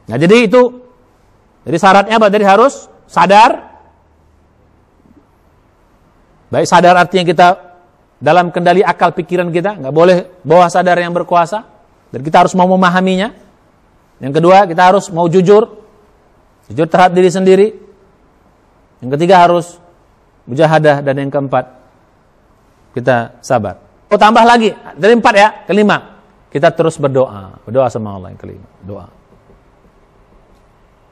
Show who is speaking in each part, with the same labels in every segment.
Speaker 1: Nah, jadi syaratnya apa? Jadi harus sadar. Baik sadar artinya kita dalam kendali akal pikiran kita, nggak boleh bawah sadar yang berkuasa. Dan kita harus mau memahaminya. Yang kedua, kita harus mau jujur terhadap diri sendiri. Yang ketiga harus mujahadah, dan yang keempat kita sabar. Tambah lagi dari 4 ya, kelima kita terus berdoa sama Allah. Yang kelima doa.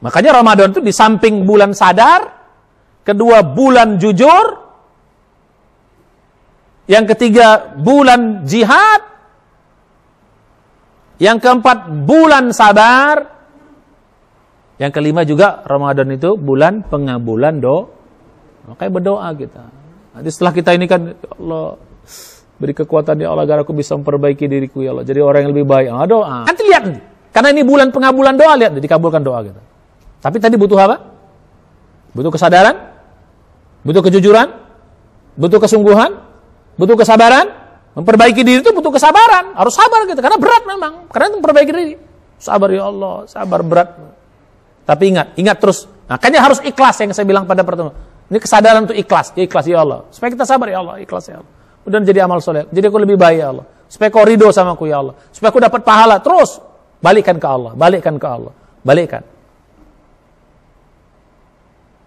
Speaker 1: Makanya Ramadan itu di samping bulan sadar, kedua bulan jujur, yang ketiga bulan jihad, yang keempat bulan sabar, yang kelima juga Ramadan itu bulan pengabulan doa. Makanya berdoa kita. Nanti setelah kita ini kan, ya Allah beri kekuatan ya Allah agar aku bisa memperbaiki diriku ya Allah, jadi orang yang lebih baik. Doa. Nanti lihat, karena ini bulan pengabulan doa, lihat dikabulkan doa kita. Tapi tadi butuh apa? Butuh kesadaran, butuh kejujuran, butuh kesungguhan, butuh kesabaran. Memperbaiki diri itu butuh kesabaran. Harus sabar gitu, karena berat memang. Karena itu memperbaiki diri. Sabar ya Allah, sabar berat. Tapi ingat terus. Makanya harus ikhlas yang saya bilang pada pertemuan. Ini kesadaran untuk ikhlas ya Allah. Supaya kita sabar ya Allah, ikhlas ya Allah. Kemudian jadi amal soleh. Jadi aku lebih baik ya Allah. Supaya kau ridho sama aku ya Allah. Supaya aku dapat pahala. Terus balikkan ke Allah, balikkan.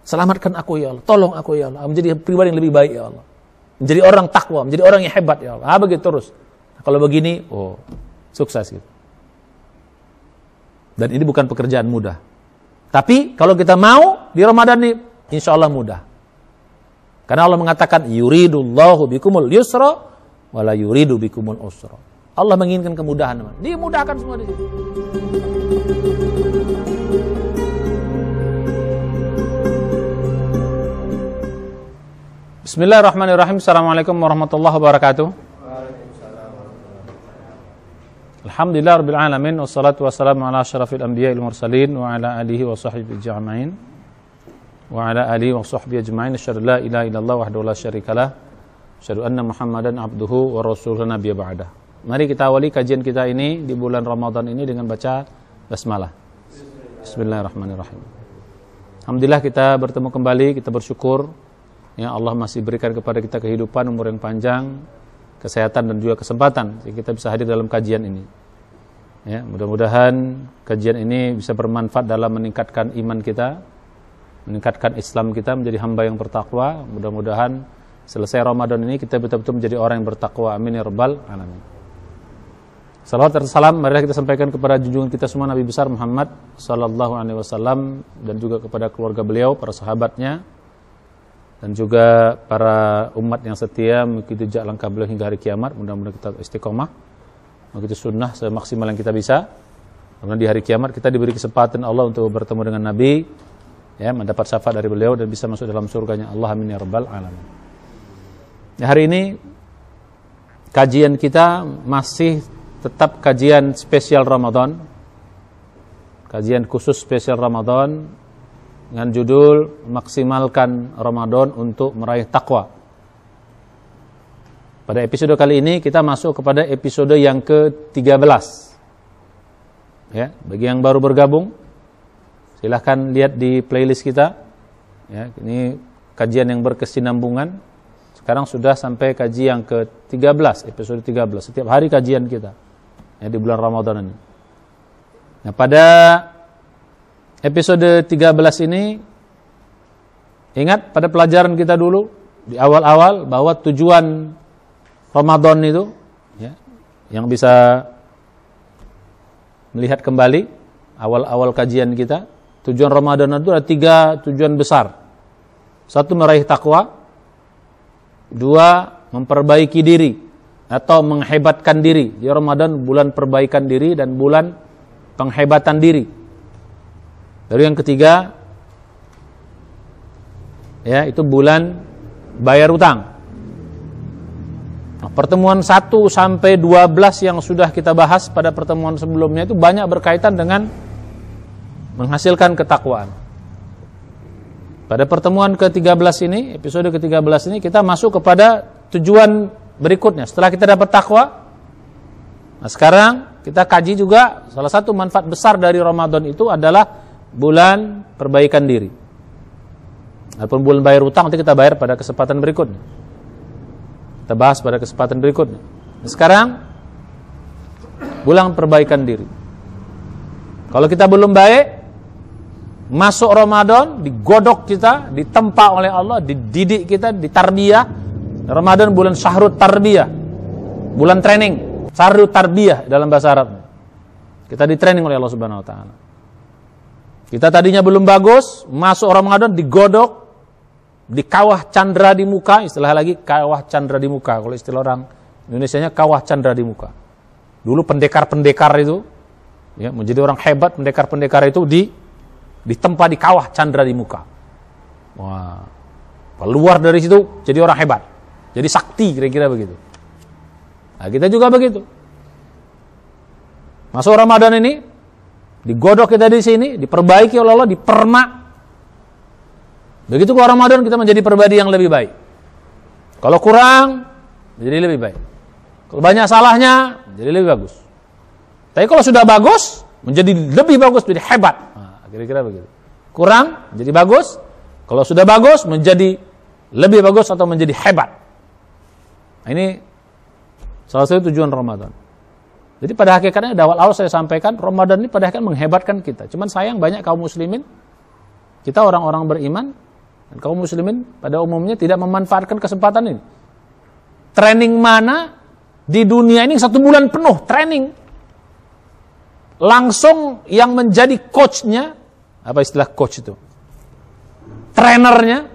Speaker 1: Selamatkan aku ya Allah, tolong aku ya Allah, menjadi pribadi yang lebih baik ya Allah, menjadi orang takwa, menjadi orang yang hebat ya Allah. Begitu terus. Nah, kalau begini, sukses gitu. Dan ini bukan pekerjaan mudah. Tapi kalau kita mau di Ramadan ini, insya Allah mudah. Karena Allah mengatakan, yuridullahu bikumul yusra, wala yuridu bikumul usra. Allah menginginkan kemudahan. Dia mudahkan semua di situ. Bismillahirrahmanirrahim. Assalamualaikum warahmatullahi wabarakatuh. Alhamdulillah rabbil alamin, wassalatu wassalamu ala asyrafil anbiya'i wal mursalin wa ala alihi wa sahbihi ajma'in wa ala alihi wa sahbihi ajma'in. Asyhadu la ilaha illallah wahdahu la syarikalah, asyhadu anna Muhammadan abduhu wa rasuluhu nabiyya ba'dah. Mari kita awali kajian kita ini di bulan Ramadan ini dengan baca basmalah. Bismillahirrahmanirrahim. Alhamdulillah kita bertemu kembali, kita bersyukur ya Allah masih berikan kepada kita kehidupan, umur yang panjang, kesehatan dan juga kesempatan sehingga kita bisa hadir dalam kajian ini. Ya, mudah-mudahan kajian ini bisa bermanfaat dalam meningkatkan iman kita, meningkatkan Islam kita menjadi hamba yang bertakwa. Mudah-mudahan selesai Ramadan ini kita betul-betul menjadi orang yang bertakwa. Amin ya rabbal alamin. Salawat dan salam marilah kita sampaikan kepada junjungan kita semua Nabi besar Muhammad sallallahu alaihi wasallam, dan juga kepada keluarga beliau, para sahabatnya, dan juga para umat yang setia mengikuti jejak langkah beliau hingga hari kiamat. Mudah-mudahan kita istiqomah mengikuti sunnah semaksimal yang kita bisa. Kemudian di hari kiamat kita diberi kesempatan Allah untuk bertemu dengan Nabi, ya, mendapat syafaat dari beliau dan bisa masuk dalam surganya Allah. Amin ya rabbal alamin. Ya, hari ini kajian kita masih tetap kajian spesial Ramadan, kajian khusus spesial Ramadan dengan judul maksimalkan Ramadan untuk meraih takwa. Pada episode kali ini kita masuk kepada episode yang ke-13. Ya, bagi yang baru bergabung, silahkan lihat di playlist kita. Ya, ini kajian yang berkesinambungan. Sekarang sudah sampai kaji yang ke-13, episode 13. Setiap hari kajian kita ya, di bulan Ramadan ini. Nah, pada episode 13 ini, ingat pada pelajaran kita dulu di awal-awal bahwa tujuan Ramadan itu, ya, yang bisa melihat kembali awal-awal kajian kita, tujuan Ramadan itu ada 3 tujuan besar. 1, meraih takwa. 2, memperbaiki diri atau menghebatkan diri. Di Ramadan bulan perbaikan diri dan bulan penghebatan diri. Lalu yang ketiga, ya, itu bulan bayar utang. Nah, pertemuan 1 sampai 12 yang sudah kita bahas pada pertemuan sebelumnya itu banyak berkaitan dengan menghasilkan ketakwaan. Pada pertemuan ke-13 ini, episode ke-13 ini kita masuk kepada tujuan berikutnya. Setelah kita dapat takwa, nah sekarang kita kaji juga salah satu manfaat besar dari Ramadan itu adalah bulan perbaikan diri. Ataupun bulan bayar utang, nanti kita bayar pada kesempatan berikutnya. Kita bahas pada kesempatan berikutnya. Sekarang bulan perbaikan diri. Kalau kita belum baik, masuk Ramadan, digodok kita, ditempa oleh Allah, dididik kita, ditarbiyah. Ramadan bulan syahrut tarbiyah, bulan training, syahrut tarbiyah dalam bahasa Arab. Kita ditraining oleh Allah Subhanahu Wa Taala. Kita tadinya belum bagus, masuk Ramadan digodok, dikawah candra di muka, istilah lagi kawah candra di muka. Kalau istilah orang Indonesianya kawah candra di muka. Dulu pendekar-pendekar itu, ya, menjadi orang hebat, pendekar-pendekar itu ditempa di kawah candra di muka. Wah, keluar dari situ jadi orang hebat, jadi sakti, kira-kira begitu. Nah, kita juga begitu. Masuk Ramadan ini, digodok kita di sini, diperbaiki oleh Allah, dipermak. Begitu keluar Ramadan kita menjadi pribadi yang lebih baik. Kalau kurang, menjadi lebih baik. Kalau banyak salahnya, jadi lebih bagus. Tapi kalau sudah bagus, menjadi lebih bagus, menjadi hebat. Nah, kira-kira begitu. Kurang, menjadi bagus. Kalau sudah bagus, menjadi lebih bagus atau menjadi hebat. Nah, ini salah satu tujuan Ramadan. Jadi pada hakikatnya, di awal-awal saya sampaikan, Ramadan ini pada hakikatnya menghebatkan kita. Cuman sayang banyak kaum muslimin, kita orang-orang beriman, dan kaum muslimin pada umumnya tidak memanfaatkan kesempatan ini. Training mana di dunia ini 1 bulan penuh training. Langsung yang menjadi coachnya, apa istilah coach itu? Trainernya,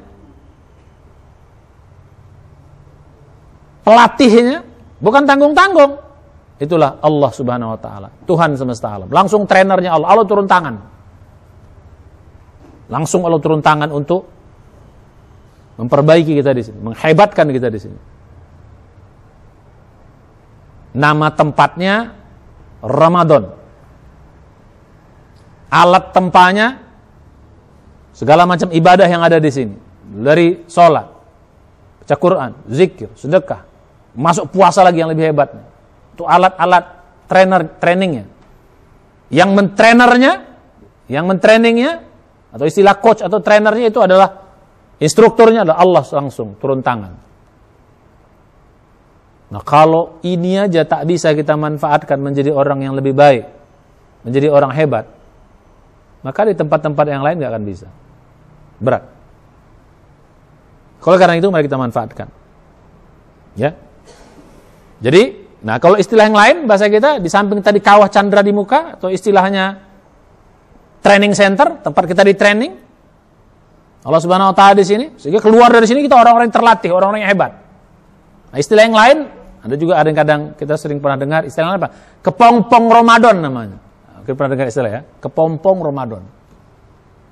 Speaker 1: pelatihnya, bukan tanggung-tanggung. Itulah Allah Subhanahu Wa Taala, Tuhan semesta alam. Langsung trainernya Allah. Allah turun tangan. Langsung Allah turun tangan untuk memperbaiki kita di sini, menghebatkan kita di sini. Nama tempatnya Ramadan. Alat tempanya segala macam ibadah yang ada di sini. Dari sholat, baca Quran, zikir, sedekah, masuk puasa lagi yang lebih hebatnya. Itu alat-alat trainingnya. Yang mentrainingnya atau istilah coach atau trainernya itu adalah instrukturnya adalah Allah langsung turun tangan. Nah, kalau ini aja tak bisa kita manfaatkan menjadi orang yang lebih baik, menjadi orang hebat, maka di tempat-tempat yang lain nggak akan bisa. Berat. Kalau karena itu mari kita manfaatkan. Ya. Jadi, nah kalau istilah yang lain bahasa kita di samping tadi kawah candra di muka atau istilahnya training center, tempat kita di training. Allah Subhanahu Wa Taala di sini, sehingga keluar dari sini kita orang-orang yang terlatih, orang-orang yang hebat. Nah, istilah yang lain, ada juga ada yang kadang kita sering pernah dengar istilahnya apa? Kepompong Ramadan namanya. Kita pernah dengar istilah ya, kepompong Ramadan.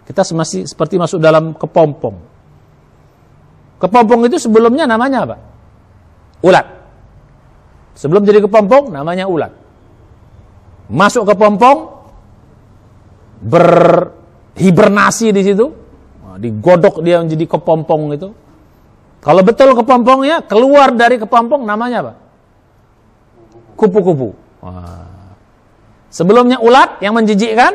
Speaker 1: Kita masih seperti masuk dalam kepompong. Kepompong itu sebelumnya namanya apa? Ulat. Sebelum jadi kepompong namanya ulat. Masuk ke pompong, berhibernasi di situ, digodok dia menjadi kepompong itu. Kalau betul kepompongnya, keluar dari kepompong namanya apa? Kupu-kupu. Sebelumnya ulat yang menjijikkan,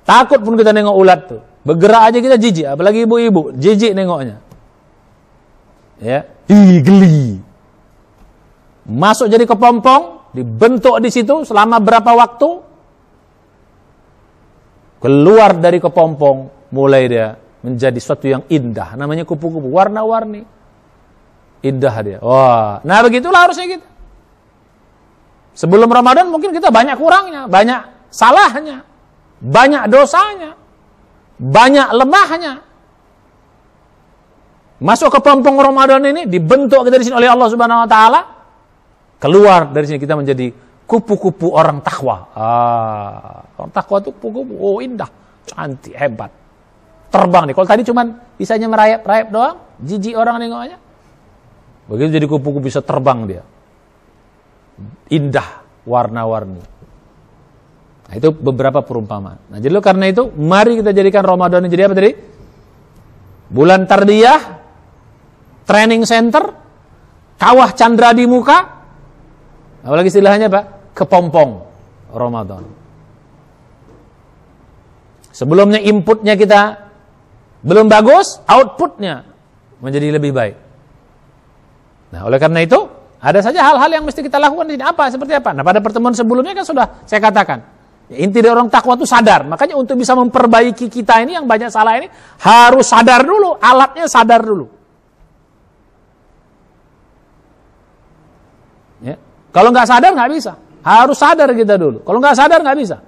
Speaker 1: takut pun kita nengok ulat tuh. Bergerak aja kita jijik, apalagi ibu-ibu, jijik nengoknya. Ya, geli. Masuk jadi kepompong, dibentuk di situ selama berapa waktu? Keluar dari kepompong, mulai dia menjadi sesuatu yang indah, namanya kupu-kupu, warna-warni, indah dia. Wah, nah begitulah harusnya kita. Sebelum Ramadan mungkin kita banyak kurangnya, banyak salahnya, banyak dosanya, banyak lemahnya. Masuk ke pompong Ramadan ini, dibentuk kita di sini oleh Allah Subhanahu Wa Taala. Keluar dari sini kita menjadi kupu-kupu orang takwa. Orang takwa itu kupu-kupu, oh indah, cantik, hebat. Terbang nih. Kalau tadi cuman bisanya merayap-rayap doang, jijik orang nengoknya. Begitu jadi kupu-kupu bisa terbang dia. Indah, warna-warni. Nah, itu beberapa perumpamaan. Nah, jadi karena itu, mari kita jadikan Ramadan ini jadi apa tadi? Bulan tarbiyah, training center, kawah candra di muka. Apalagi istilahnya Pak? kepompong Ramadan. Sebelumnya inputnya kita belum bagus, outputnya menjadi lebih baik. Nah, oleh karena itu, ada saja hal-hal yang mesti kita lakukan di sini. Apa? Seperti apa? Nah, pada pertemuan sebelumnya kan sudah saya katakan. Inti dari orang takwa itu sadar. Makanya untuk bisa memperbaiki kita ini yang banyak salah ini, harus sadar dulu. Alatnya sadar dulu. Ya. Kalau nggak sadar nggak bisa. Harus sadar kita dulu. Kalau nggak sadar nggak bisa.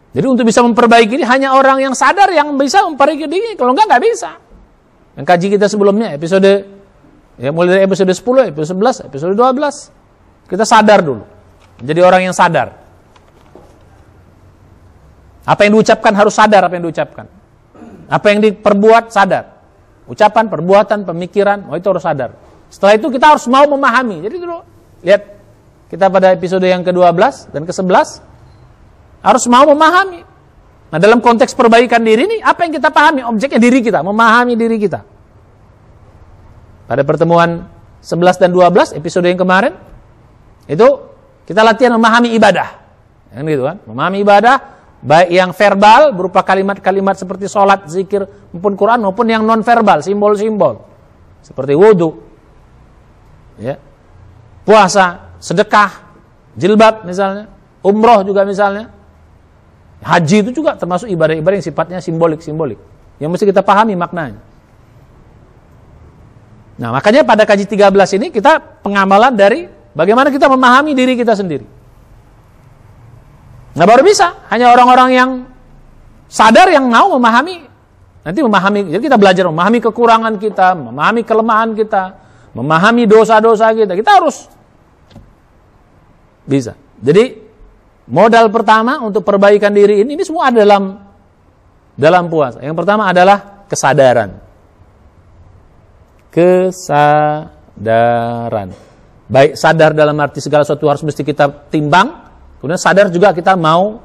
Speaker 1: Jadi untuk bisa memperbaiki ini hanya orang yang sadar yang bisa memperbaiki diri. Kalau nggak bisa. Yang kaji kita sebelumnya episode mulai dari episode 10, episode 11, episode 12. Kita sadar dulu. Jadi orang yang sadar. Apa yang diucapkan harus sadar apa yang diucapkan. Apa yang diperbuat sadar. Ucapan, perbuatan, pemikiran, itu harus sadar. Setelah itu kita harus mau memahami. Jadi dulu, lihat kita pada episode yang ke-12 dan ke-11 harus mau memahami. Nah, dalam konteks perbaikan diri ini, apa yang kita pahami? Objeknya diri kita, memahami diri kita. Pada pertemuan 11 dan 12 episode yang kemarin, itu kita latihan memahami ibadah. Yang gitu kan, memahami ibadah baik yang verbal berupa kalimat-kalimat seperti sholat, zikir, maupun Quran, maupun yang non verbal, simbol-simbol seperti wudu, ya, puasa, sedekah, jilbab misalnya, umroh juga misalnya, haji itu juga termasuk ibadah-ibadah yang sifatnya simbolik yang mesti kita pahami maknanya. Nah, makanya pada kaji 13 ini kita pengamalan dari bagaimana kita memahami diri kita sendiri. Nah, baru bisa. Hanya orang-orang yang sadar yang mau memahami. Nanti memahami, jadi kita belajar memahami kekurangan kita, memahami kelemahan kita, memahami dosa-dosa kita. Kita harus bisa. Jadi modal pertama untuk perbaikan diri ini semua ada dalam puasa. Yang pertama adalah kesadaran. Kesadaran. Baik sadar dalam arti segala sesuatu harus mesti kita timbang, kemudian sadar juga kita mau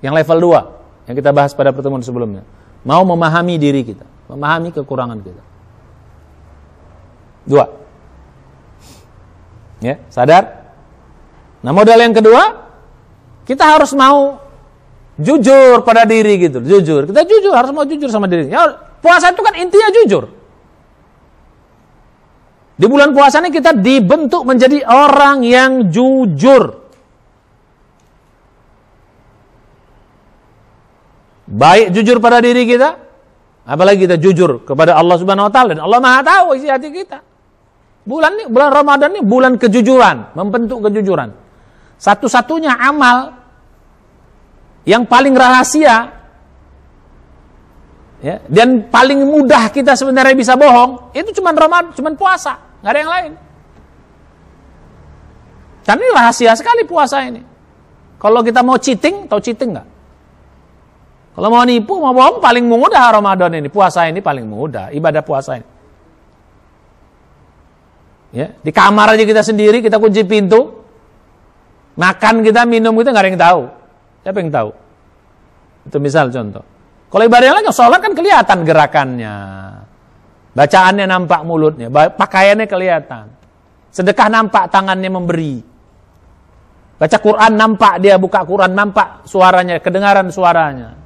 Speaker 1: yang level 2 yang kita bahas pada pertemuan sebelumnya. Mau memahami diri kita, memahami kekurangan kita. 2. Ya, sadar. Nah, modal yang kedua, kita harus mau jujur pada diri gitu, jujur. Kita jujur, harus mau jujur sama diri. Ya, puasa itu kan intinya jujur. Di bulan puasa ini kita dibentuk menjadi orang yang jujur. Baik jujur pada diri kita, apalagi kita jujur kepada Allah Subhanahu wa taala, dan Allah Maha tahu isi hati kita. Bulan Ramadan ini bulan kejujuran, membentuk kejujuran. Satu-satunya amal yang paling rahasia, ya, dan paling mudah kita sebenarnya bisa bohong, itu cuma Ramadan, cuma puasa, nggak ada yang lain. Karena ini rahasia sekali puasa ini. Kalau kita mau cheating, tahu cheating nggak? Kalau mau nipu, mau bohong, paling mudah Ramadan ini, puasa ini paling mudah, ibadah puasa ini. Ya, di kamar aja kita sendiri, kita kunci pintu, makan kita, minum kita, nggak ada yang tahu. Siapa yang tahu? Itu misal contoh. Kalau ibadah yang lain, sholat kan kelihatan gerakannya. Bacaannya nampak mulutnya, pakaiannya kelihatan. Sedekah nampak tangannya memberi. Baca Quran nampak dia buka Quran, nampak suaranya, kedengaran suaranya.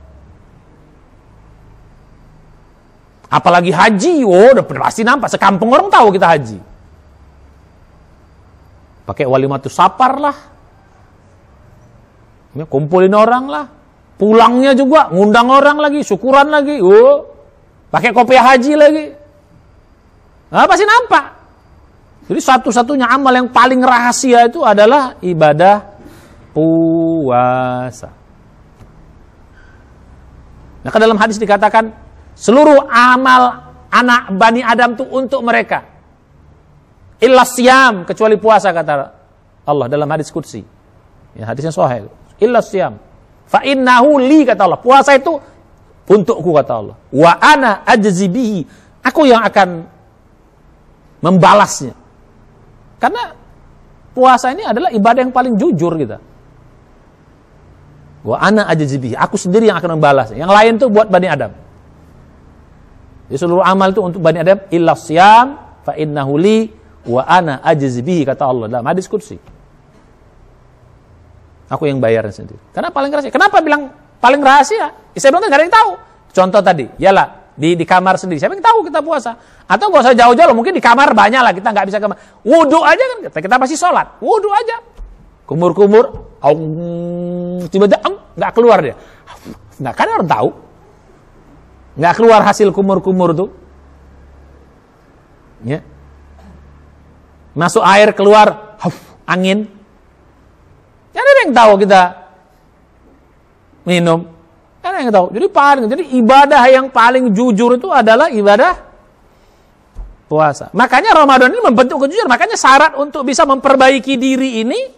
Speaker 1: Apalagi haji, udah pasti nampak. Sekampung orang tahu kita haji. Pakai walimatus safar lah. Kumpulin orang lah. Pulangnya juga, ngundang orang lagi, syukuran lagi. Pakai kopiah haji lagi. Nah, pasti nampak. Jadi satu-satunya amal yang paling rahasia itu adalah ibadah puasa. Nah, ke dalam hadis dikatakan, seluruh amal anak Bani Adam itu untuk mereka. Illa siyam, kecuali puasa, kata Allah dalam hadis qudsi. Ya, hadisnya sahih. Illa siyam. Fa innahu li, kata Allah. Puasa itu untukku, kata Allah. Wa ana ajzi bihi. Aku yang akan membalasnya. Karena puasa ini adalah ibadah yang paling jujur kita. Wa ana ajzi bihi. Aku sendiri yang akan membalasnya. Yang lain tuh buat Bani Adam. Jadi seluruh amal itu untuk Bani Adam. Illa siyam fa innahu li wa ana ajzi bihi, kata Allah dalam hadis qudsi. Aku yang bayarin sendiri. Karena paling rahasia. Kenapa bilang paling rahasia? Saya bilang kan gak ada yang tahu. Contoh tadi, yalah di kamar sendiri. Siapa yang tahu kita puasa? Atau gak usah jauh-jauh, mungkin di kamar banyak lah, kita nggak bisa kamar. Wudu aja kan, kita pasti sholat. Wudu aja. Kumur-kumur, tiba-tiba nggak keluar dia. Nggak kan orang tahu. Nggak keluar hasil kumur-kumur tuh. Ya. Masuk air, keluar angin. Kan ada yang tahu kita minum. Kan ada yang tahu. Jadi ibadah yang paling jujur itu adalah ibadah puasa. Makanya Ramadan ini membentuk kejujuran. Makanya syarat untuk bisa memperbaiki diri ini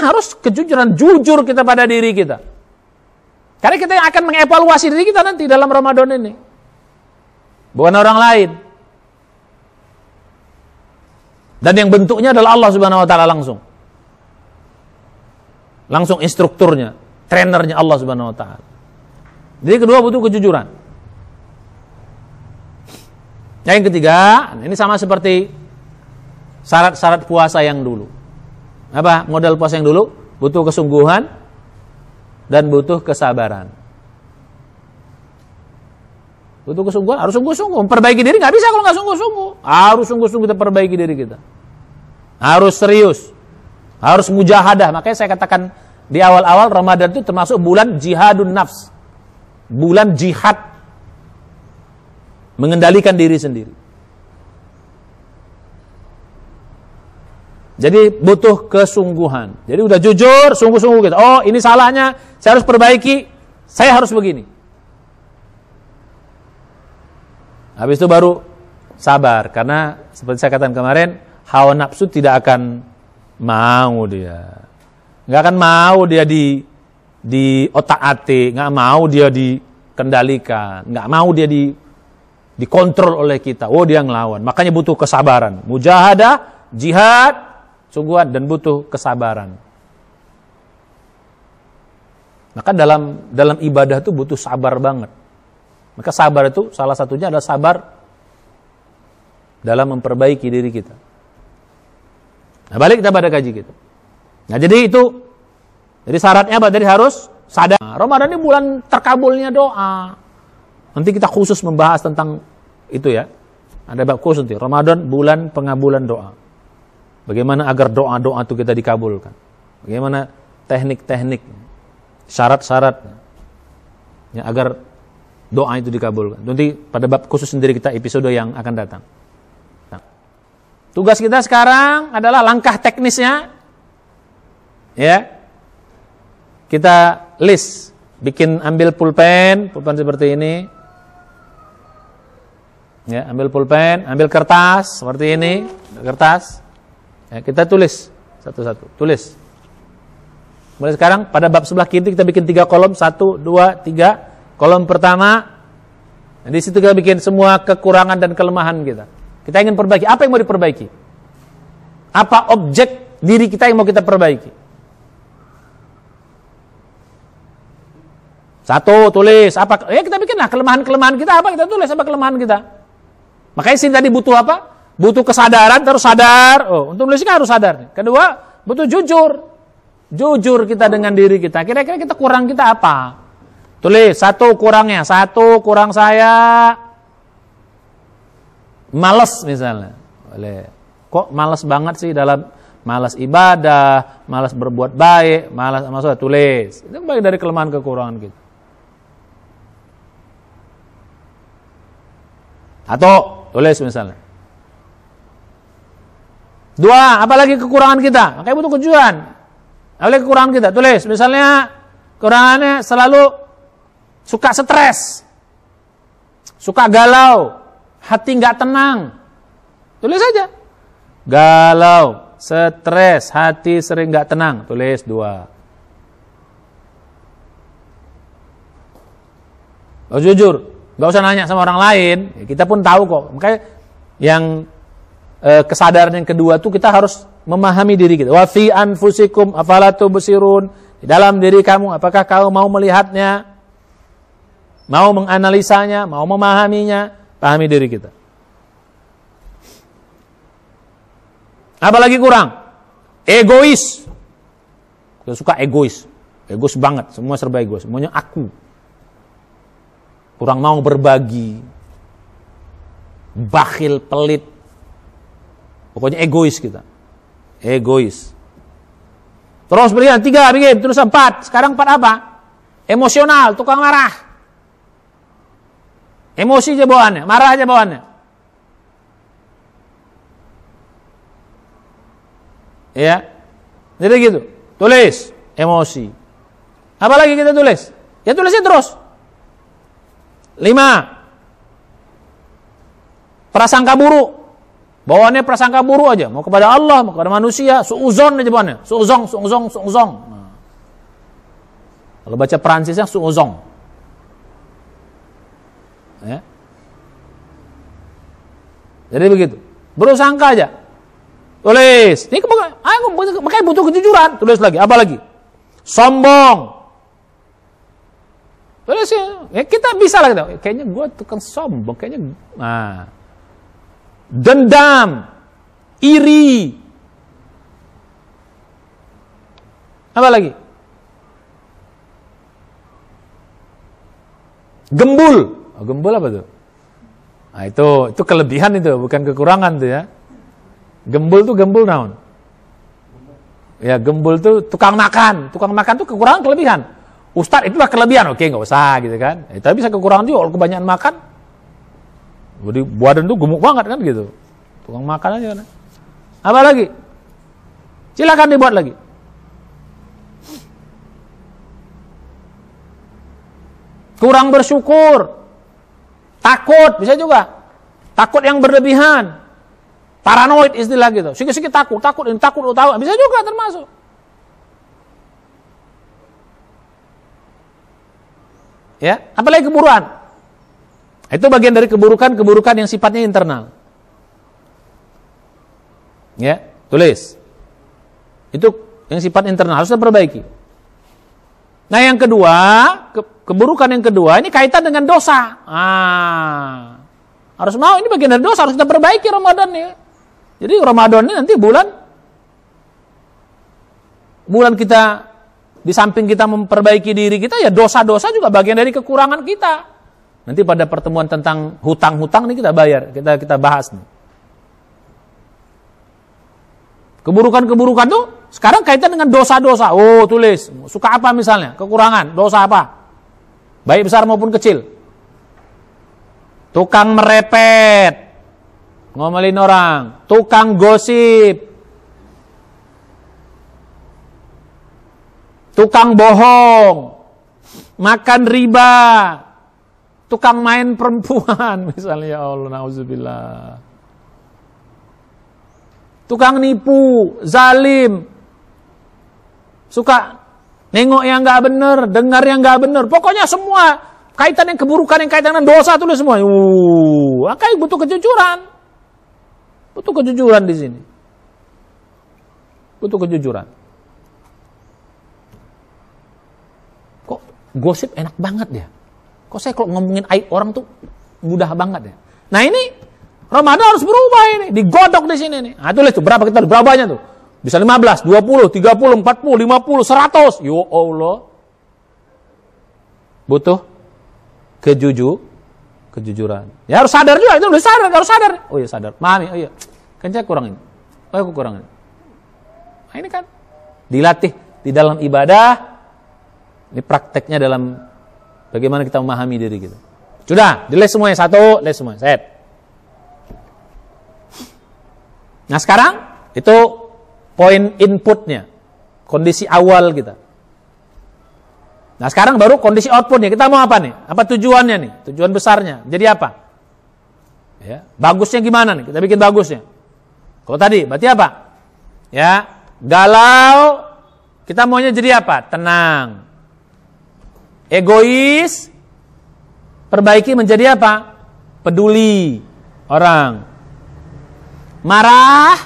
Speaker 1: harus kejujuran, jujur kita pada diri kita. Karena kita yang akan mengevaluasi diri kita nanti dalam Ramadan ini. Bukan orang lain. Dan yang bentuknya adalah Allah Subhanahu wa taala langsung. Langsung instrukturnya, trenernya Allah Subhanahu wa taala. Jadi kedua butuh kejujuran. Yang ketiga, ini sama seperti syarat-syarat puasa yang dulu. Apa model puasa yang dulu? Butuh kesungguhan dan butuh kesabaran. Butuh kesungguhan, harus sungguh-sungguh. Memperbaiki diri nggak bisa kalau nggak sungguh-sungguh. Harus sungguh-sungguh kita perbaiki diri kita. Harus serius. Harus mujahadah. Makanya saya katakan di awal-awal Ramadan itu termasuk bulan jihadun nafs. Bulan jihad. Mengendalikan diri sendiri. Jadi butuh kesungguhan. Jadi udah jujur, sungguh-sungguh gitu. Oh, ini salahnya, saya harus perbaiki. Saya harus begini. Habis itu baru sabar. Karena seperti saya katakan kemarin, hawa nafsu tidak akan mau dia. Nggak akan mau dia di otak-atik, nggak mau dia dikendalikan, nggak mau dia dikontrol oleh kita. Oh, dia ngelawan. Makanya butuh kesabaran. Mujahadah, jihad, sungguhan, dan butuh kesabaran. Maka dalam ibadah itu butuh sabar banget. Maka sabar itu salah satunya adalah sabar dalam memperbaiki diri kita. Nah, balik kita pada kaji kita. Nah, jadi syaratnya apa? Jadi harus sadar. Ramadan ini bulan terkabulnya doa. Nanti kita khusus membahas tentang itu ya. Ada bab khusus nanti. Ramadan bulan pengabulan doa. Bagaimana agar doa-doa itu kita dikabulkan. Bagaimana teknik-teknik, syarat-syaratnya. Ya, agar doa itu dikabulkan. Nanti pada bab khusus sendiri kita episode yang akan datang. Nah, tugas kita sekarang adalah langkah teknisnya. Ya. Kita list, ambil pulpen seperti ini. Ya, ambil pulpen, ambil kertas seperti ini, kertas. Ya, kita tulis satu-satu, tulis. Mulai sekarang pada bab sebelah kiri kita bikin 3 kolom, 1, 2, 3. Kolom pertama, di situ kita bikin semua kekurangan dan kelemahan kita. Kita ingin perbaiki. Apa yang mau diperbaiki? Apa objek diri kita yang mau kita perbaiki? 1, tulis apa? Ya kita bikinlah kelemahan-kelemahan kita apa? Kita tulis apa kelemahan kita. Makanya sini tadi butuh apa? Butuh kesadaran, terus sadar. Oh, untuk nulis kan harus sadar. Kedua, butuh jujur. Jujur kita dengan diri kita. Kira-kira kita kurang kita apa? Tulis 1 kurangnya. 1 kurang saya malas misalnya. Kok malas banget sih dalam malas ibadah, malas berbuat baik, malas maksudnya tulis. Itu bagian dari kelemahan kekurangan kita. Atau tulis misalnya. 2, apalagi kekurangan kita? Makanya butuh kejujuran. Apalagi kekurangan kita? Tulis. Misalnya kekurangannya selalu suka stres, suka galau, hati nggak tenang. Tulis aja. Galau, stres, hati sering nggak tenang. Tulis 2. Oh, jujur. Gak usah nanya sama orang lain, kita pun tahu kok. Makanya yang kesadaran yang kedua tuh kita harus memahami diri kita. Wa fi anfusikum afala tubsirun. Di dalam diri kamu, apakah kamu mau melihatnya? Mau menganalisanya, mau memahaminya? Pahami diri kita. Apalagi kurang? Egois. Kita suka egois. Egois banget, semua serba egois. Semuanya aku. Kurang mau berbagi. Bakhil, pelit. Pokoknya egois kita. Egois. Terus berikan 3, bikin. Terus 4. Sekarang 4 apa? Emosional, tukang marah. Emosi aja bawaannya, marah aja bawaannya. Ya. Jadi gitu. Tulis emosi. Apa lagi kita tulis? Ya tulisnya terus. 5. Prasangka buruk. Bawaannya prasangka buruk aja. Mau kepada Allah, mau kepada manusia. Suuzon aja bawaannya. Suuzong. Nah. Kalau baca Prancisnya suuzong. Ya. Jadi begitu. Bersangka aja. Tulis. Ini makanya butuh kejujuran. Tulis lagi. Apa lagi? Sombong. Tulis ya. Kita bisa lah. Kayaknya gue tukang sombong. Kayaknya. Nah. Dendam. Iri. Apa lagi? Gembul. Oh, gembul apa tuh? Nah, itu kelebihan itu, bukan kekurangan tuh ya. Gembul tuh gembul naon? Ya, gembul tuh tukang makan. Tukang makan tuh kekurangan kelebihan. Ustadz itulah kelebihan. Oke, enggak usah gitu kan. Tapi bisa kekurangan juga kalau kebanyakan makan. Jadi badan tuh gemuk banget kan gitu. Tukang makan aja kan. Apa lagi? Silakan dibuat lagi. Kurang bersyukur. Takut, bisa juga. Takut yang berlebihan. Paranoid istilah gitu. Sikit-sikit takut, ini takut, tahu. Bisa juga termasuk. Ya, apalagi keburuan. Itu bagian dari keburukan yang sifatnya internal. Ya, tulis. Itu yang sifat internal harus diperbaiki. Nah, yang kedua, keburukan yang kedua ini kaitan dengan dosa. Harus mau, ini bagian dari dosa, harus kita perbaiki Ramadan nih. Jadi Ramadan ini nanti bulan kita, di samping kita memperbaiki diri kita, ya dosa-dosa juga bagian dari kekurangan kita. Nanti pada pertemuan tentang hutang-hutang ini kita bayar, kita bahas nih. Keburukan-keburukan tuh sekarang kaitan dengan dosa-dosa. Oh, tulis. Suka apa misalnya? Kekurangan. Dosa apa? Baik besar maupun kecil. Tukang merepet. Ngomelin orang. Tukang gosip. Tukang bohong. Makan riba. Tukang main perempuan. Misalnya, ya Allah, na'udzubillah. Tukang nipu, zalim, suka nengok yang nggak bener, dengar yang nggak bener. Pokoknya semua kaitan yang keburukan, yang kaitan dengan dosa itu semua. Makanya butuh kejujuran, butuh kejujuran di sini, butuh kejujuran. Kok gosip enak banget ya? Kok saya kalau ngomongin aib orang tuh mudah banget ya? Nah ini Ramadan harus berubah ini, digodok di sini nih. Nah, tulis tuh berapa kita, berapa banyak tuh? Bisa 15, 20, 30, 40, 50, 100. Ya Allah. Butuh kejujuran. Ya harus sadar juga, itu udah sadar, harus sadar. Oh iya sadar. Mami, oh iya. Kan saya kurang ini. Oh aku kurang ini. Nah, ini kan dilatih di dalam ibadah. Ini prakteknya dalam bagaimana kita memahami diri kita. Sudah, diles semuanya satu, les semuanya. Set. Nah sekarang itu poin inputnya, kondisi awal kita. Nah sekarang baru kondisi outputnya. Kita mau apa nih? Apa tujuannya nih? Tujuan besarnya. Jadi apa? Ya, bagusnya gimana nih? Kita bikin bagusnya. Kalau tadi, berarti apa? Ya, galau. Kita maunya jadi apa? Tenang. Egois. Perbaiki menjadi apa? Peduli orang. Marah,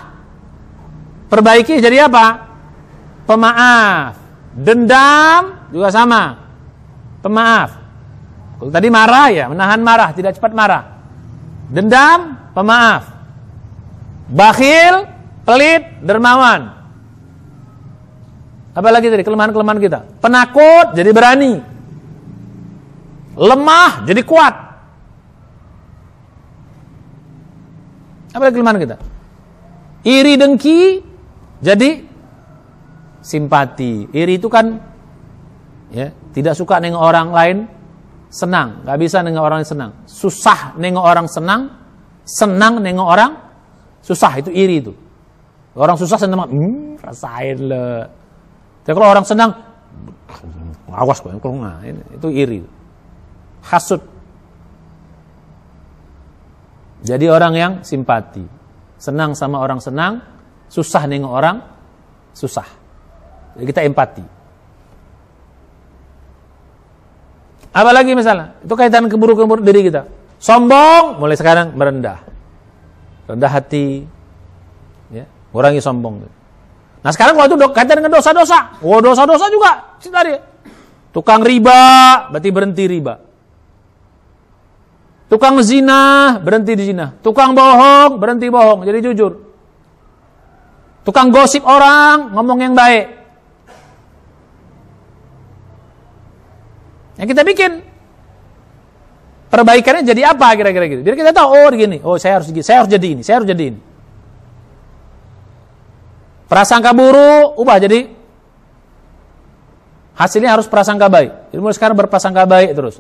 Speaker 1: perbaiki jadi apa? Pemaaf. Dendam juga sama, pemaaf. Kalau tadi marah ya, menahan marah, tidak cepat marah. Dendam, pemaaf. Bakhil, pelit, dermawan. Apalagi tadi kelemahan-kelemahan kita? Penakut jadi berani. Lemah jadi kuat. Apalagi kelemahan kita? Iri dengki jadi simpati. Iri itu kan ya, tidak suka nengok orang lain senang, nggak bisa nengok orang senang. Susah nengok orang senang, senang nengok orang susah, itu iri itu. Orang susah senang, rasain le. Tapi kalau orang senang, awas kok, itu iri. Hasud. Jadi orang yang simpati, senang sama orang senang, susah nengok orang susah. Jadi kita empati. Apalagi misalnya, itu kaitan keburukan diri kita. Sombong, mulai sekarang merendah. Rendah hati, ya, kurangi sombong. Nah sekarang kalau itu kaitan dengan dosa-dosa, dosa-dosa juga. Tadi, tukang riba, berarti berhenti riba. Tukang zina, berhenti di zina. Tukang bohong, berhenti bohong, jadi jujur. Tukang gosip orang, ngomong yang baik. Yang kita bikin perbaikannya jadi apa kira-kira gitu. Jadi kita tahu gini, saya harus jadi ini, saya harus jadi ini. Prasangka buruk ubah jadi hasilnya harus prasangka baik. Jadi mulai sekarang berprasangka baik terus.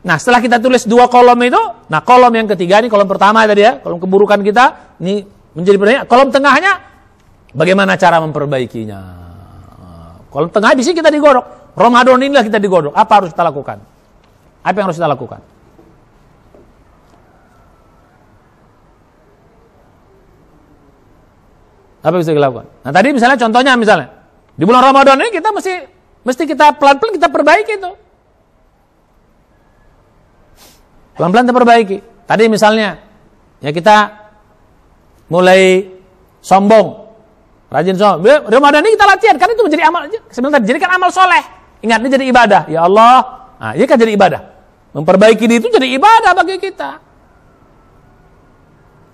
Speaker 1: Nah, setelah kita tulis 2 kolom itu, nah kolom yang ketiga ini kolom pertama tadi ya, kolom keburukan kita, ini menjadi pertanyaan. Kolom tengahnya bagaimana cara memperbaikinya? Kolom tengah di sini kita digodok. Ramadan inilah kita digodok. Apa harus kita lakukan? Apa yang harus kita lakukan? Apa yang bisa kita lakukan? Nah tadi misalnya contohnya di bulan Ramadan ini kita mesti kita pelan-pelan kita perbaiki itu. Pelan-pelan kita perbaiki. Tadi misalnya ya kita mulai sombong. Rajin sombong. Ramadan ini kita latihan, karena itu menjadi amal. Sebenarnya jadikan amal soleh. Ingat, ini jadi ibadah. Ya Allah, nah, ini kan jadi ibadah. Memperbaiki diri itu jadi ibadah bagi kita.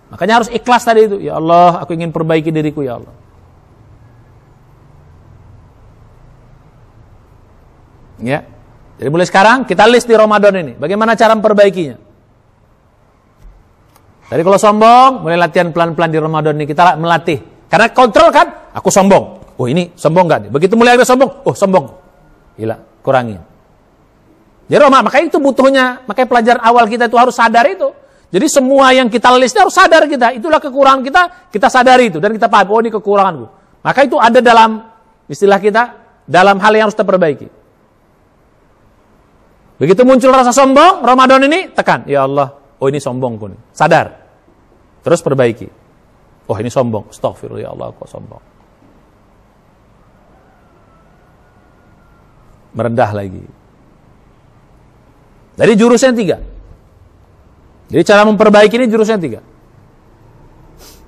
Speaker 1: Makanya harus ikhlas tadi itu. Ya Allah, aku ingin perbaiki diriku ya Allah. Ya. Jadi mulai sekarang kita list di Ramadan ini. Bagaimana cara memperbaikinya? Tadi kalau sombong, mulai latihan pelan-pelan di Ramadan ini. Kita melatih. Karena kontrol kan, aku sombong. Ini sombong gak nih? Begitu mulai ada sombong, sombong. Gila, kurangin. Jadi makanya itu butuhnya, makanya pelajaran awal kita itu harus sadar itu. Jadi semua yang kita list harus sadar kita. Itulah kekurangan kita sadari itu. Dan kita paham, ini kekuranganku. Maka itu ada dalam istilah kita, dalam hal yang harus kita perbaiki. Begitu muncul rasa sombong, Ramadan ini, tekan. Ya Allah, ini sombongku nih. Sadar. Terus perbaiki. Ini sombong. Astaghfirullah, ya Allah, kok sombong. Merendah lagi. Jadi jurusnya 3. Jadi cara memperbaiki ini jurusnya 3.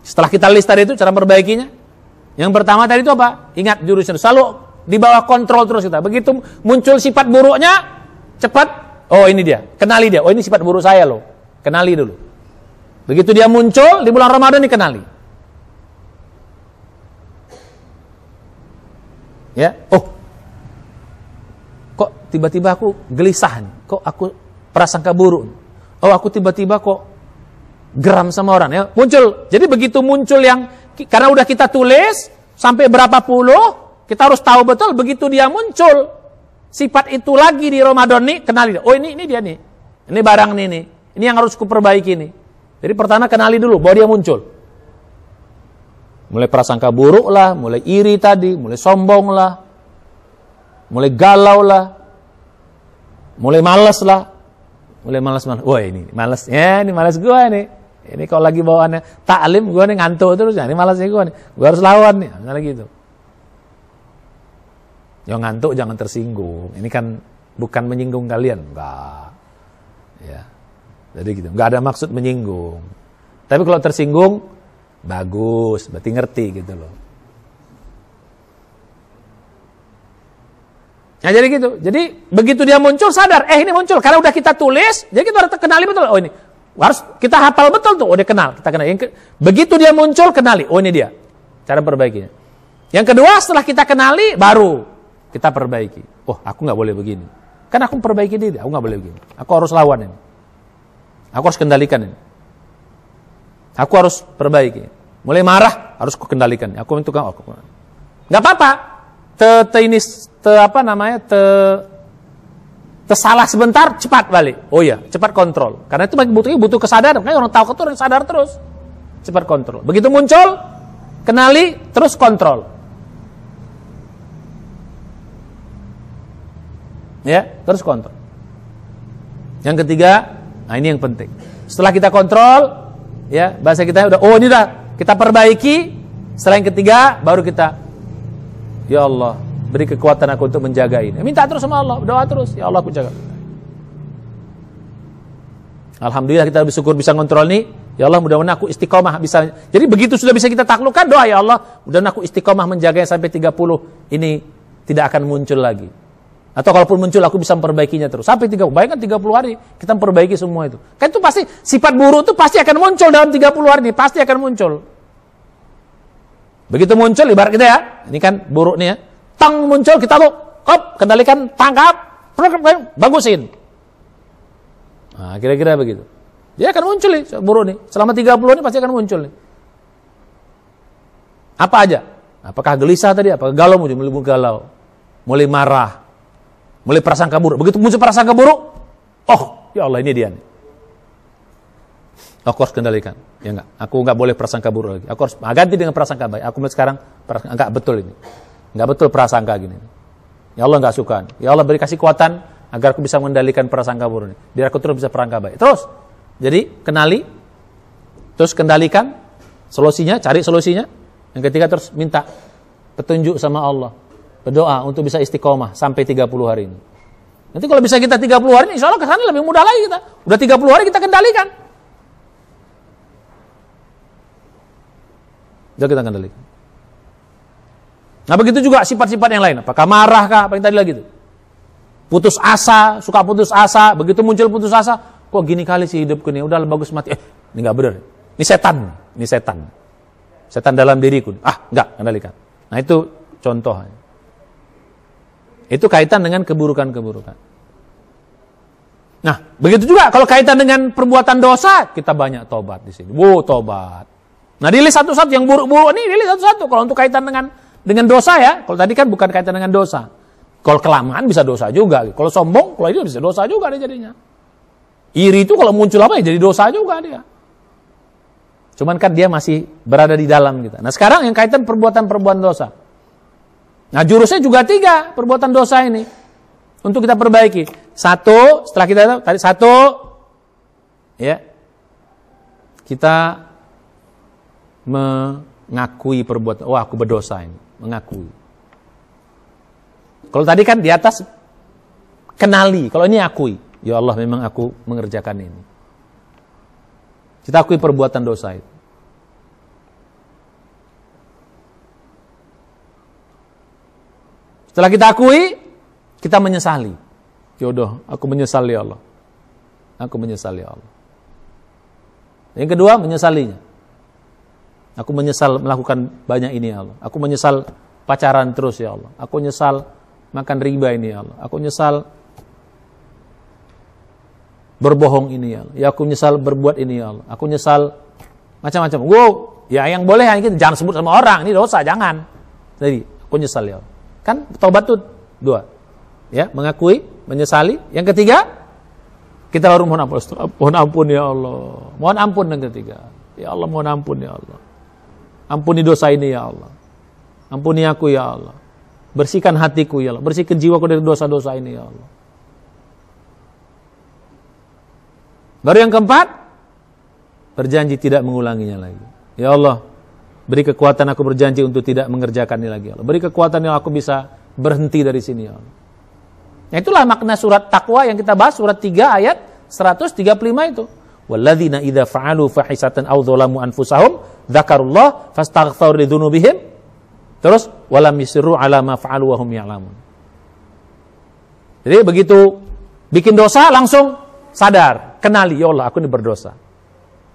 Speaker 1: Setelah kita list tadi itu cara memperbaikinya. Yang pertama tadi itu apa? Ingat jurusnya. Selalu di bawah kontrol terus kita. Begitu muncul sifat buruknya, cepat. Ini dia. Kenali dia. Ini sifat buruk saya loh. Kenali dulu. Begitu dia muncul di bulan Ramadan dikenali. Ya, kok tiba-tiba aku gelisah nih, kok aku prasangka buruk, aku tiba-tiba kok geram sama orang, ya muncul. Jadi begitu muncul yang, karena udah kita tulis sampai berapa puluh, kita harus tahu betul. Begitu dia muncul sifat itu lagi di Ramadan nih, kenali. Ini dia nih, ini barang nih, ini yang harus kuperbaiki nih. Jadi pertama kenali dulu bahwa dia muncul. Mulai prasangka buruk lah, mulai iri tadi, mulai sombong lah, mulai galau lah, mulai malas lah, mulai malas. Ini malas, ini malas gue nih. Ini kalau lagi bawaannya taklim, gue nih ngantuk terus, ini malasnya gue nih, gue harus lawan nih, misalnya gitu. Yang ngantuk jangan tersinggung. Ini kan bukan menyinggung kalian, enggak. Ya, jadi gitu, enggak ada maksud menyinggung. Tapi kalau tersinggung, bagus, berarti ngerti gitu loh. Nah jadi gitu. Jadi begitu dia muncul sadar, ini muncul karena udah kita tulis, jadi kita udah kenali betul. Ini Harus kita hafal betul tuh. Oh dia kenal, kita kenal. Begitu dia muncul, kenali. Oh ini dia. Cara perbaikinya. Yang kedua, setelah kita kenali, baru kita perbaiki. Oh aku nggak boleh begini. Kan aku perbaiki diri, aku nggak boleh begini. Aku harus lawan ini. Aku harus kendalikan ini. Aku harus perbaiki. Mulai marah, harus ku kendalikan. Aku itu kan, nggak apa-apa. Tersalah sebentar, cepat balik. Oh iya, cepat kontrol. Karena itu butuh kesadaran. Makanya orang tahu itu orang sadar terus. Cepat kontrol. Begitu muncul, kenali, terus kontrol. Ya, terus kontrol. Yang ketiga, nah ini yang penting. Setelah kita kontrol, ya bahasa kita udah, oh ini udah kita perbaiki. Setelah yang ketiga, baru kita, ya Allah, beri kekuatan aku untuk menjaga ini. Minta terus sama Allah, doa terus. Ya Allah, aku jaga. Alhamdulillah kita bersyukur bisa kontrol nih. Ya Allah, mudah-mudahan aku istiqomah bisa. Jadi begitu sudah bisa kita taklukkan, doa ya Allah, mudah-mudahan aku istiqomah menjaganya sampai 30 ini tidak akan muncul lagi. Atau kalaupun muncul aku bisa memperbaikinya terus. Sampai 30, bayangkan 30 hari kita memperbaiki semua itu. Kan itu pasti sifat buruk itu pasti akan muncul dalam 30 hari ini, pasti akan muncul. Begitu muncul ibarat kita ya. Ini kan buruk nih ya. Tang muncul, kita tuh kendalikan, tangkap, bagusin. Nah, kira-kira begitu. Dia akan muncul nih, buruk nih. Selama 30 ini pasti akan muncul nih. Apa aja? Apakah gelisah tadi? Apakah galau? Mulai galau. Mulai marah. Mulai prasangka buruk. Begitu muncul prasangka buruk, oh, ya Allah ini dia nih. Aku harus kendalikan. Ya enggak, aku enggak boleh prasangka buruk lagi. Aku harus ganti dengan prasangka baik. Aku mulai sekarang enggak betul ini. Enggak betul prasangka gini. Ya Allah enggak suka. Ya Allah beri kasih kekuatan agar aku bisa mengendalikan prasangka buruk ini. Biar aku terus bisa prasangka baik. Terus. Jadi kenali, terus kendalikan solusinya, cari solusinya. Yang ketiga terus minta petunjuk sama Allah. Berdoa untuk bisa istiqomah sampai 30 hari ini. Nanti kalau bisa kita 30 hari ini, insya Allah kesana lebih mudah lagi kita. Udah 30 hari kita kendalikan. Udah kita kendalikan. Nah begitu juga sifat-sifat yang lain. Apakah marah kah? Apa yang tadi lagi itu? Putus asa, suka putus asa. Begitu muncul putus asa, kok gini kali sih hidupku ini, udah bagus mati. Ini gak benar. Ini setan. Ini setan. Setan dalam diriku. Enggak, kendalikan. Nah itu contohnya. Itu kaitan dengan keburukan-keburukan. Nah, begitu juga kalau kaitan dengan perbuatan dosa, kita banyak tobat di sini. Tobat. Nah, dilihat satu-satu yang buruk-buruk ini, dilihat satu-satu. Kalau untuk kaitan dengan dosa ya, kalau tadi kan bukan kaitan dengan dosa. Kalau kelamaan bisa dosa juga. Kalau sombong, kalau itu bisa dosa juga dia jadinya. Iri itu kalau muncul apa ya jadi dosa juga dia. Cuman kan dia masih berada di dalam kita. Nah, sekarang yang kaitan perbuatan-perbuatan dosa. Nah jurusnya juga 3 perbuatan dosa ini untuk kita perbaiki. 1, setelah kita tadi 1, ya kita mengakui perbuatan. Aku berdosa ini, mengakui. Kalau tadi kan di atas kenali, kalau ini akui. Ya Allah memang aku mengerjakan ini. Kita akui perbuatan dosa itu. Setelah kita akui, kita menyesali. Jodoh, aku menyesali ya Allah. Aku menyesali ya Allah. Yang kedua, menyesalinya. Aku menyesal melakukan banyak ini ya Allah. Aku menyesal pacaran terus ya Allah. Aku menyesal makan riba ini ya Allah. Aku menyesal berbohong ini ya Allah. Ya aku menyesal berbuat ini ya Allah. Aku menyesal macam-macam. Ya yang boleh hanya kita jangan sebut sama orang. Ini dosa, jangan. Jadi, aku menyesal ya Allah. Kan taubat itu 2. Ya, mengakui, menyesali. Yang ketiga, kita baru mohon ampun. Mohon ampun ya Allah. Mohon ampun yang ketiga. Ya Allah, mohon ampun ya Allah. Ampuni dosa ini ya Allah. Ampuni aku ya Allah. Bersihkan hatiku ya Allah. Bersihkan jiwaku dari dosa-dosa ini ya Allah. Baru yang keempat, berjanji tidak mengulanginya lagi. Ya Allah, beri kekuatan aku berjanji untuk tidak mengerjakan ini lagi. Ya Allah. Beri kekuatan yang aku bisa berhenti dari sini. Ya Allah. Nah, itulah makna surat taqwa yang kita bahas, surat 3 ayat 135 itu. Walladzina idza fa'alu fahisatan aw dzalamu anfusahum dzakarullah fastaghfiru lidzunubihim. Terus walam yusirru ala ma fa'alu wa hum ya'lamun. Jadi begitu bikin dosa langsung sadar, kenali, ya Allah aku ini berdosa.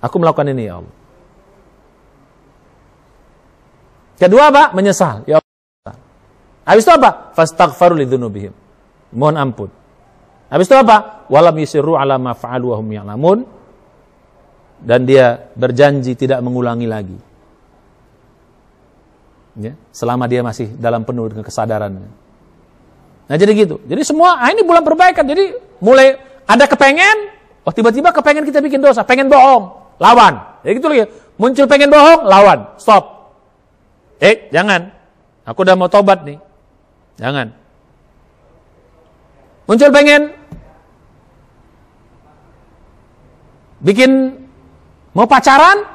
Speaker 1: Aku melakukan ini ya Allah. Kedua apa? Menyesal. Ya Allah. Habis itu apa? Fastaghfaru lidzunubihim. Mohon ampun. Habis itu apa? Walam yusirru ala ma fa'alu wa hum ya'lamun. Dan dia berjanji tidak mengulangi lagi. Ya, selama dia masih dalam penuh dengan kesadarannya. Nah jadi gitu. Jadi semua, ini bulan perbaikan. Jadi mulai ada kepengen, tiba-tiba kepengen kita bikin dosa, pengen bohong, lawan. Ya gitu lagi. Muncul pengen bohong, lawan, stop. Jangan. Aku udah mau tobat nih. Jangan. Muncul pengen bikin mau pacaran.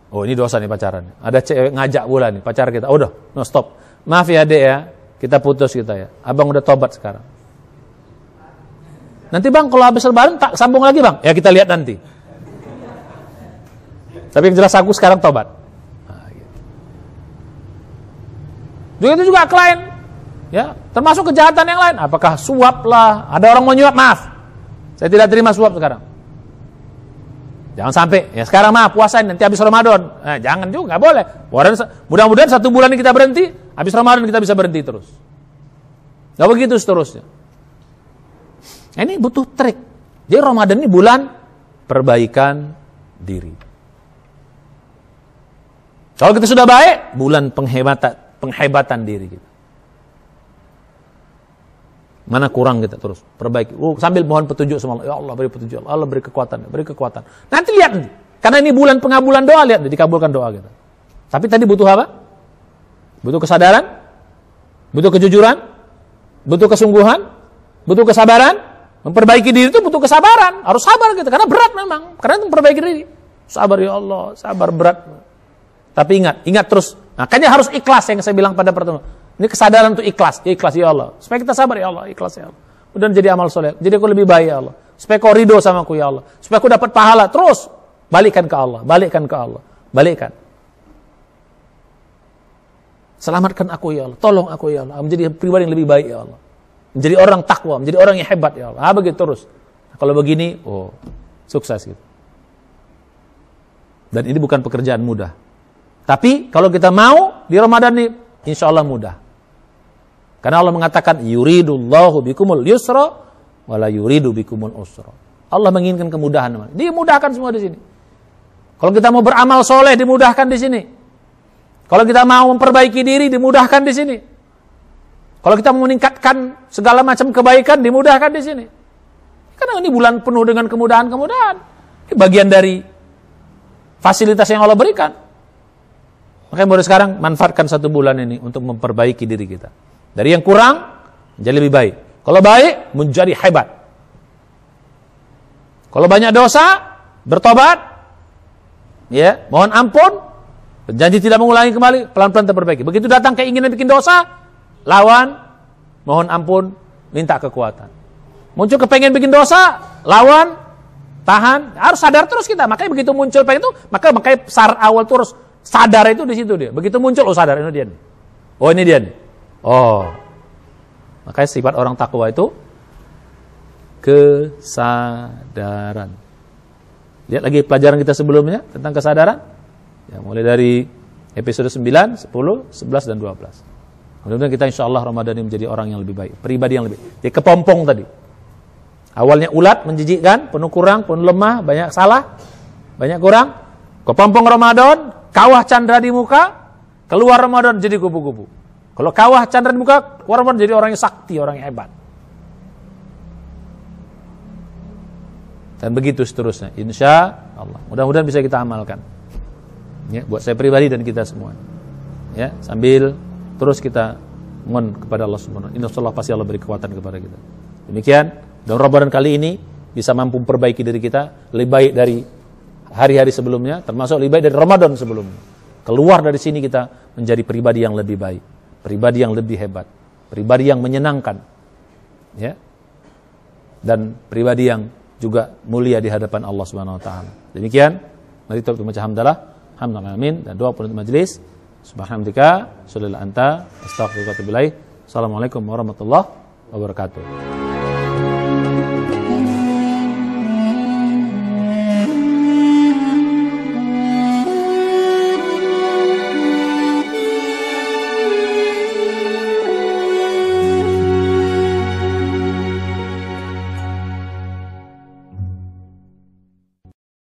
Speaker 1: Oh ini dosa nih pacaran. Ada cewek ngajak pula nih pacar kita. Udah, no stop. Maaf ya adek ya, kita putus kita ya. Abang udah tobat sekarang. Nanti bang kalau habis lebaran tak sambung lagi bang. Ya kita lihat nanti. Tapi yang jelas aku sekarang tobat. Nah, gitu. Juga itu juga klien. Ya, termasuk kejahatan yang lain. Apakah suap lah? Ada orang mau nyuap, maaf. Saya tidak terima suap sekarang. Jangan sampai, ya sekarang maaf puasain nanti habis Ramadan. Jangan juga, nggak boleh. Mudah-mudahan 1 bulan ini kita berhenti, habis Ramadan kita bisa berhenti terus. Nggak begitu seterusnya. Ini butuh trik. Jadi Ramadan ini bulan perbaikan diri. Kalau kita sudah baik, bulan penghebatan diri kita. Mana kurang kita terus perbaiki. Sambil mohon petunjuk sama Allah. Ya Allah beri petunjuk. Allah beri kekuatan. Nanti lihat nanti. Karena ini bulan pengabulan doa, lihat dikabulkan doa kita. Tapi tadi butuh apa? Butuh kesadaran, butuh kejujuran, butuh kesungguhan, butuh kesabaran. Memperbaiki diri itu butuh kesabaran. Harus sabar gitu. Karena berat memang. Karena itu memperbaiki diri. Sabar ya Allah, sabar berat. Tapi ingat terus. Makanya harus ikhlas yang saya bilang pada pertemuan. Ini kesadaran untuk ikhlas ya Allah. Supaya kita sabar ya Allah, ikhlas ya Allah. Kemudian jadi amal soleh. Jadi aku lebih baik ya Allah. Supaya kau ridho sama aku ya Allah. Supaya aku dapat pahala. Terus balikkan ke Allah. Balikkan. Selamatkan aku ya Allah. Tolong aku ya Allah. Menjadi pribadi yang lebih baik ya Allah. Menjadi orang takwa. Menjadi orang yang hebat ya Allah. Begitu terus. Kalau begini, sukses gitu. Dan ini bukan pekerjaan mudah. Tapi kalau kita mau di Ramadan ini, insya Allah mudah. Karena Allah mengatakan yuridullahu bikumul yusra wala yuridu bikumul usra. Allah menginginkan kemudahan. Dimudahkan semua di sini. Kalau kita mau beramal soleh dimudahkan di sini. Kalau kita mau memperbaiki diri dimudahkan di sini. Kalau kita mau meningkatkan segala macam kebaikan dimudahkan di sini. Karena ini bulan penuh dengan kemudahan-kemudahan. Ini bagian dari fasilitas yang Allah berikan. Makanya baru sekarang manfaatkan 1 bulan ini untuk memperbaiki diri kita. Dari yang kurang menjadi lebih baik. Kalau baik menjadi hebat. Kalau banyak dosa bertobat, ya mohon ampun, berjanji tidak mengulangi kembali, pelan-pelan terperbaiki. Begitu datang keinginan bikin dosa, lawan, mohon ampun, minta kekuatan. Muncul kepengen bikin dosa, lawan, tahan, harus sadar terus kita. Makanya begitu muncul pengen itu, makanya syarat awal terus sadar itu di situ dia. Begitu muncul, sadar ini dia nih. Ini dia nih. Makanya sifat orang takwa itu kesadaran. Lihat lagi pelajaran kita sebelumnya tentang kesadaran. Ya, mulai dari episode 9, 10, 11 dan 12. Mudah-mudahan kita insyaallah Ramadan ini menjadi orang yang lebih baik, pribadi yang lebih. Dia kepompong tadi. Awalnya ulat, menjijikkan, penuh kurang, penuh lemah, banyak salah, banyak kurang. Kepompong Ramadan, kawah candra di muka, keluar Ramadan jadi kupu-kupu. Kalau kawah candra di muka, keluar Ramadan jadi orang yang sakti, orang yang hebat. Dan begitu seterusnya. Insya Allah. Mudah-mudahan bisa kita amalkan. Ya, buat saya pribadi dan kita semua. Ya, sambil terus kita mohon kepada Allah Subhanahu wa taala. Insyaallah pasti Allah beri kekuatan kepada kita. Demikian, dalam Ramadan kali ini bisa mampu memperbaiki diri kita lebih baik dari hari-hari sebelumnya, termasuk lebih baik dari Ramadan sebelumnya. Keluar dari sini kita menjadi pribadi yang lebih baik, pribadi yang lebih hebat, pribadi yang menyenangkan, ya, dan pribadi yang juga mulia di hadapan Allah Subhanahu wa taala. Demikian, mari kita membaca hamdalah, hamdalah amin, dan doa penutup majelis. Subhanallah, sallallahu anta, astaghfiruka wa atubu ilaik. Assalamualaikum warahmatullahi wabarakatuh.